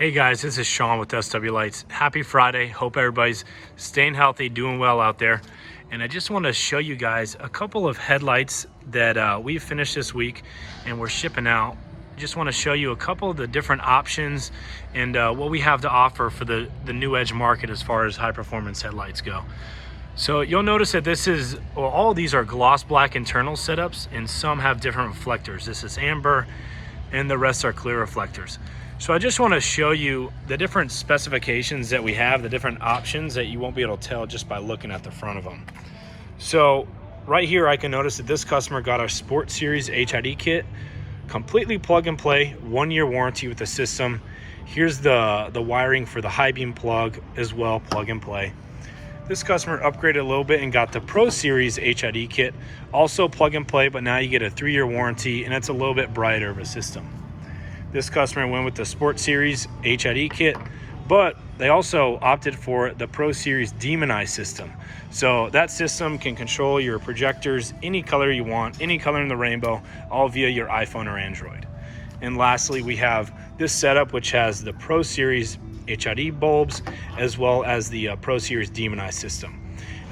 Hey guys, this is Sean with SW Lights. Happy Friday. Hope everybody's staying healthy, doing well out there. And I just want to show you guys a couple of headlights that we finished this week and we're shipping out. I just want to show you a couple of the different options and what we have to offer for the new edge market as far as high performance headlights go. So you'll notice that all of these are gloss black internal setups, and some have different reflectors. This is amber and the rest are clear reflectors. So I just want to show you the different specifications that we have, the different options that you won't be able to tell just by looking at the front of them. So right here, I can notice that this customer got our Sport Series HID kit, completely plug and play, 1-year warranty with the system. Here's the wiring for the high beam plug as well, plug and play. This customer upgraded a little bit and got the Pro Series HID kit, also plug and play, but now you get a 3-year warranty and it's a little bit brighter of a system. This customer went with the Sport Series HID kit, but they also opted for the Pro Series Demonized system. So that system can control your projectors any color you want, any color in the rainbow, all via your iPhone or Android. And lastly, we have this setup, which has the Pro Series HID bulbs, as well as the Pro Series Demonized system.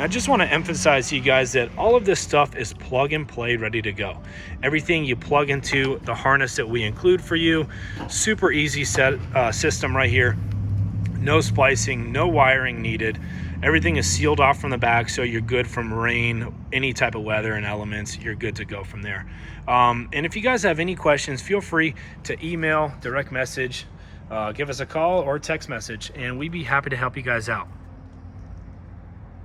I just want to emphasize to you guys that all of this stuff is plug and play, ready to go. Everything you plug into the harness that we include for you. Super easy system right here. No splicing, no wiring needed. Everything is sealed off from the back, so you're good from rain, any type of weather and elements. You're good to go from there. And if you guys have any questions, feel free to email, direct message, give us a call or text message, and we'd be happy to help you guys out.